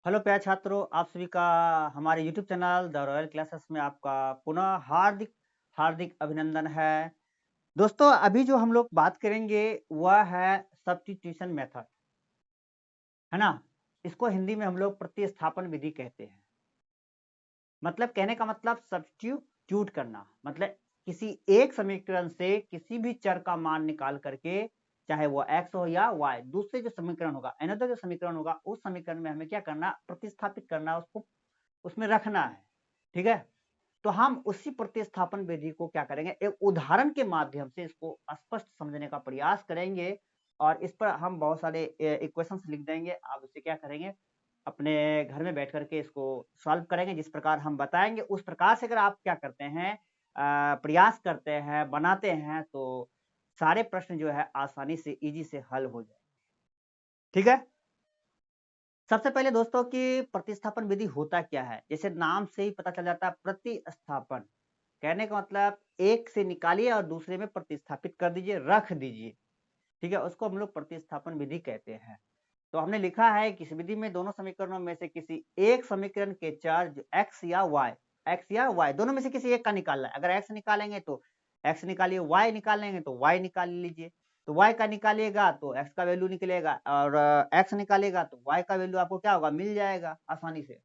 Hello प्यारे छात्रों, आप सभी का हमारे YouTube channel the royal classes में आपका पुनः हार्दिक हार्दिक अभिनंदन है। दोस्तों, अभी जो हम लोग बात करेंगे वह है सब्स्टिट्यूशन मेथड, है ना? इसको हिंदी में हम लोग प्रतिस्थापन विधि कहते हैं। मतलब कहने का मतलब सब्स्टिट्यूट करना, मतलब किसी एक समीकरण से किसी भी चर का मान निकाल करके, चाहे वो x हो या y, दूसरे जो समीकरण होगा, अनदर जो समीकरण होगा, उस समीकरण में हमें क्या करना, प्रतिस्थापित करना, उसको उसमें रखना है। ठीक है? तो हम उसी प्रतिस्थापन विधि को क्या करेंगे, एक उदाहरण के माध्यम से इसको स्पष्ट समझने का प्रयास करेंगे और इस पर हम बहुत सारे इक्वेशंस लिख देंगे। आप उसे क्या करेंगे, अपने घर में बैठ करके इसको सॉल्व करेंगे। जिस प्रकार हम बताएंगे उस प्रकार से अगर आप क्या करते हैं, प्रयास करते हैं, बनाते हैं, तो सारे प्रश्न जो है आसानी से इजी से हल हो जाए। ठीक है? सबसे पहले दोस्तों कि प्रतिस्थापन विधि होता क्या है? जैसे नाम से ही पता चल जाता है, प्रतिस्थापन कहने का मतलब एक से निकालिए और दूसरे में प्रतिस्थापित कर दीजिए, रख दीजिए। ठीक है? उसको हम लोग प्रतिस्थापन विधि कहते हैं। तो हमने लिखा है कि इस विधि में दोनों समीकरणों में से किसी एक समीकरण के चर जो x या y दोनों में से किसी एक का निकालना है। अगर x निकालेंगे तो x निकालिए, y निकालेंगे तो y निकाल लीजिए। तो y का निकालिएगा तो x का वैल्यू निकलेगा और x निकालेगा तो y का वैल्यू आपको क्या होगा, मिल जाएगा आसानी से।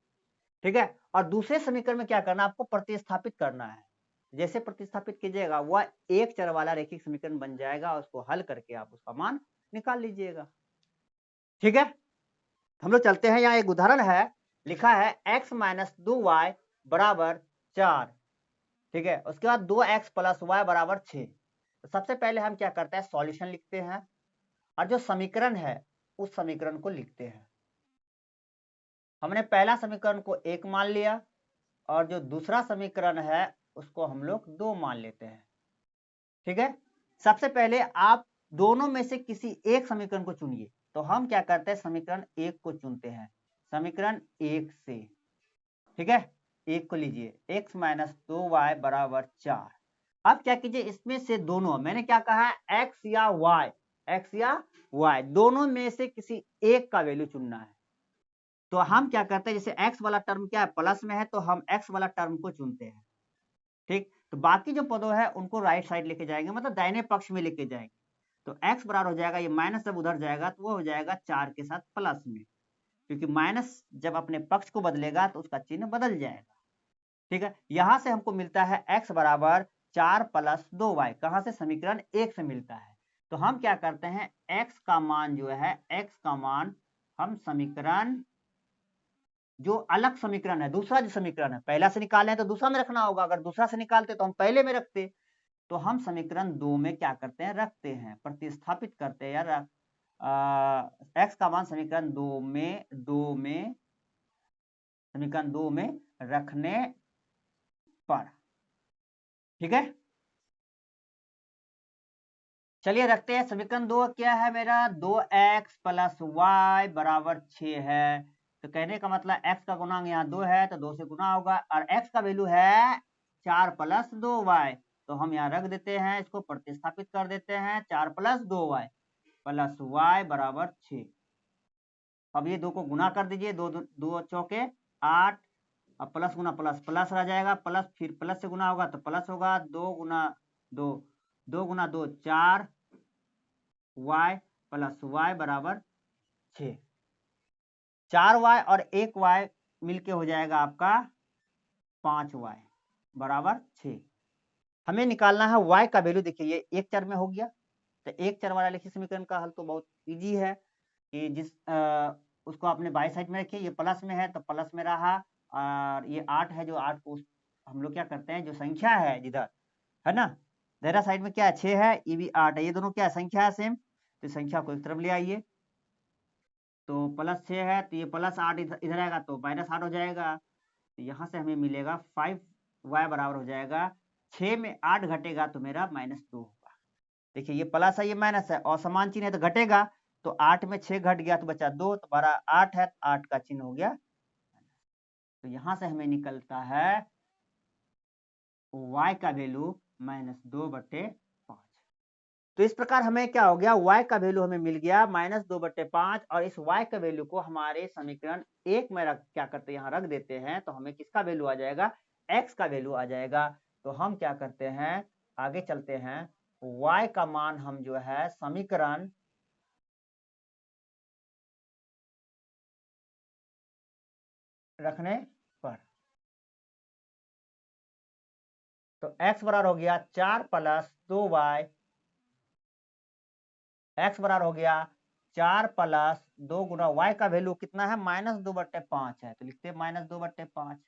ठीक है? और दूसरे समीकरण में क्या करना है, आपको प्रतिस्थापित करना है। जैसे प्रतिस्थापित कीजिएगा वह एक चर वाला रैखिक समीकरण बन जाएगा, उसको हल करके आप उसका मान निकाल लीजिएगा। ठीक है? हम लोग चलते हैं, यहाँ एक उदाहरण है, लिखा है x माइनस 2y बराबर 4। ठीक है? उसके बाद 2x प्लस y बराबर 6। तो सबसे पहले हम क्या करते हैं, सॉल्यूशन लिखते हैं और जो समीकरण है उस समीकरण को लिखते हैं। हमने पहला समीकरण को 1 मान लिया और जो दूसरा समीकरण है उसको हम लोग 2 मान लेते हैं। ठीक है? सबसे पहले आप दोनों में से किसी एक समीकरण को चुनिए। तो हम क्या करते हैं, समीकरण 1 को चुनते हैं। समीकरण 1 से, ठीक है, 1 को लीजिए, x माइनस 2y बराबर 4। अब क्या कीजिए, इसमें से दोनों, मैंने क्या कहा है, x या y दोनों में से किसी एक का वैल्यू चुनना है। तो हम क्या करते हैं, जैसे x वाला टर्म क्या है, प्लस में है, तो हम x वाला टर्म को चुनते हैं। ठीक? तो बाकी जो पदों है उनको राइट साइड लेके जाएंगे, मतलब दाहिने पक्ष में लेके जाएंगे। तो x बराबर हो जाएगा, ये माइनस जब उधर जाएगा तो वो हो जाएगा 4 के साथ प्लस में, क्योंकि माइनस जब अपने पक्ष को बदलेगा तो उसका चिन्ह बदल जाएगा। ठीक है? यहां से हमको मिलता है x बराबर 4 प्लस 2y, कहां से, समीकरण 1 से मिलता है। तो हम क्या करते हैं, x का मान जो है, x का मान हम समीकरण, जो अलग समीकरण है, दूसरा जो समीकरण है, पहला से निकाले हैं तो दूसरा में रखना होगा, अगर दूसरा से निकालते तो हम पहले में रखते। तो हम समीकरण 2 में क्या करते हैं, रखते हैं, प्रतिस्थापित करते हैं, या x का मान समीकरण 2 में समीकरण 2 में रखने पर। ठीक है? चलिए रखते हैं। समीकरण 2 क्या है मेरा, 2x प्लस वाई बराबर 6 है। तो कहने का मतलब x का गुणांक यहाँ 2 है तो 2 से गुना होगा और x का वैल्यू है 4 प्लस 2y। तो हम यहाँ रख देते हैं, इसको प्रतिस्थापित कर देते हैं, 4 प्लस 2y प्लस y बराबर 6। अब ये 2 को गुना कर दीजिए, 2 चौके 8, अब प्लस गुना प्लस प्लस रह जाएगा, प्लस फिर प्लस से गुना होगा तो प्लस होगा, 2 गुना 2, 2 गुना 2 4 y प्लस y बराबर 6। 4y और 1y मिलके हो जाएगा आपका 5y बराबर 6। हमें निकालना है y का वैल्यू। देखिए ये एक चर में हो गया, तो एक चर वाला लिखित समीकरण का हल तो बहुत इजी है कि उसको आपने बाई साइड में रखिए, ये प्लस में है तो प्लस में रहा, और ये 8 है, जो 8 को हम लोग क्या करते हैं, जो संख्या है जिधर, है ना, दाहिना साइड में क्या है, 6 है, ये भी 8 है, ये दोनों क्या है, संख्या है सेम, तो संख्या को एक तरफ ले आइए। तो प्लस 6 है तो ये प्लस 8 इधर आएगा तो माइनस 8 हो जाएगा। तो यहाँ से हमें मिलेगा 5y बराबर हो जाएगा, 6 में 8 घटेगा तो मेरा -2 होगा। देखिए ये प्लस है, ये माइनस है, और समान चिन्ह है तो घटेगा, तो 8 में 6 घट गया तो बचा 2, तो हमारा 8 है, 8 का चिन्ह हो गया। तो यहाँ से हमें निकलता है y का वैल्यू -2/5। तो इस प्रकार हमें क्या हो गया, y का वैल्यू हमें मिल गया -2/5 और इस y का वैल्यू को हमारे समीकरण 1 में क्या करते हैं, यहाँ रख देते हैं, तो हमें किसका वैल्यू आ जाएगा, x का वैल्यू आ जाएगा। तो हम क्या करते हैं, आगे चलते हैं, y का मान हम जो है समीकरण रखने पर, तो x बराबर हो गया 4 + 2y, x बराबर हो गया 4 + 2 गुना y का वैल्यू कितना है, -2/5 है, तो लिखते हैं -2/5।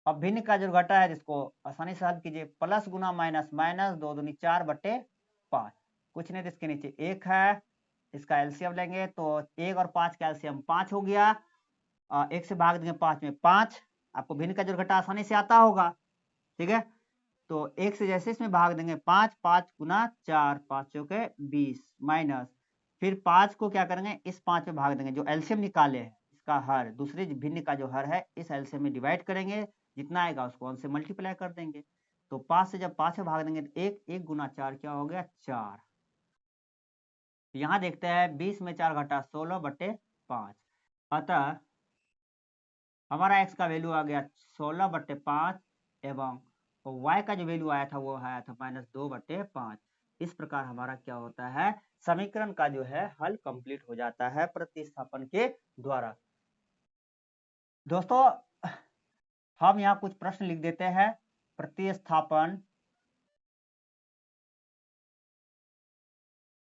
अब भिन्न का जो घटा है जिसको आसानी से हल कीजिए, प्लस गुना माइनस, -2 दूनी 4/5, कुछ नहीं तो इसके नीचे 1 है, इसका एलसीएम लेंगे तो 1 और 5 का एलसीएम 5 हो गया, 1 से भाग देंगे 5 में 5, आपको भिन्न का जो घटा आसानी से आता होगा, ठीक है। तो 1 से जैसे इसमें भाग देंगे 5, 5 गुना 4, 5 चौके 20, माइनस, फिर 5 को क्या करेंगे, इस 5 में भाग देंगे, जो एलसीएम निकाले हैं इसका हर, दूसरे भिन्न का जो हर है इस एलसीएम में डिवाइड करेंगे, जितना आएगा उसको 1 से मल्टीप्लाई कर देंगे। तो 5 से जब 5 में भाग देंगे तो 1 गुना 4 क्या हो गया, 4। यहाँ देखते हैं 20 में 4 घटा 16/5, अतः हमारा x का वैल्यू आ गया 16/5 एवं y का जो वैल्यू आया था वो आया था -2/5। इस प्रकार हमारा क्या होता है, समीकरण का जो है हल कंप्लीट हो जाता है प्रतिस्थापन के द्वारा। दोस्तों हम यहाँ कुछ प्रश्न लिख देते हैं। प्रतिस्थापन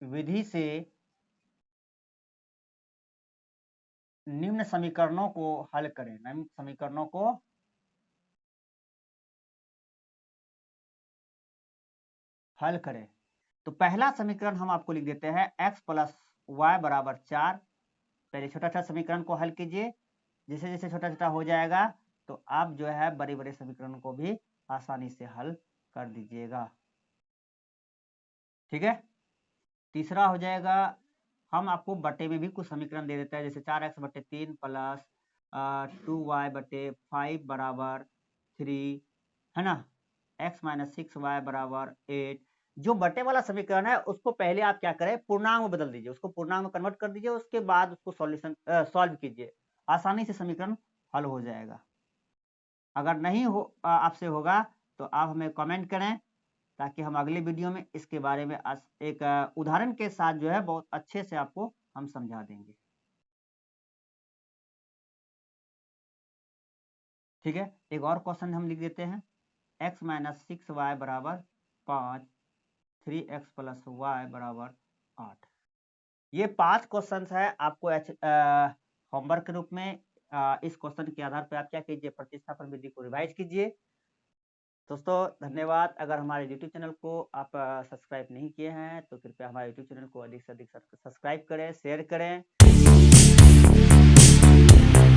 विधि से निम्न समीकरणों को हल करें, निम्न समीकरणों को हल करें। तो पहला समीकरण हम आपको लिख देते हैं, x + y = 4। पहले छोटा छोटा समीकरण को हल कीजिए, जैसे जैसे छोटा छोटा हो जाएगा तो आप जो है बड़े बड़े समीकरण को भी आसानी से हल कर दीजिएगा, ठीक है। तीसरा हो जाएगा, हम आपको बटे में भी कुछ समीकरण दे देते हैं, जैसे 4x/3 + 2y/5 = 3, है ना, x - 6y = 8। जो बटे वाला समीकरण है उसको पहले आप क्या करें, पूर्णांक में बदल दीजिए, उसको पूर्णांक में कन्वर्ट कर दीजिए, उसके बाद उसको सॉल्व कीजिए, आसानी से समीकरण हल हो जाएगा। अगर नहीं हो आपसे होगा तो आप हमें कमेंट करें, ताकि हम अगले वीडियो में इसके बारे में एक उदाहरण के साथ जो है बहुत अच्छे से आपको हम समझा देंगे, ठीक है। एक और क्वेश्चन हम लिख देते हैं, x - 6y = 5, 3x + y = 8। ये 5 क्वेश्चंस है आपको होमवर्क के रूप में। इस क्वेश्चन के आधार पर आप क्या कीजिए, प्रतिस्थापन विधि को रिवाइज कीजिए। दोस्तों धन्यवाद। अगर हमारे यूट्यूब चैनल को आप सब्सक्राइब नहीं किए हैं तो कृपया हमारे यूट्यूब चैनल को अधिक से अधिक सब्सक्राइब करें, शेयर करें।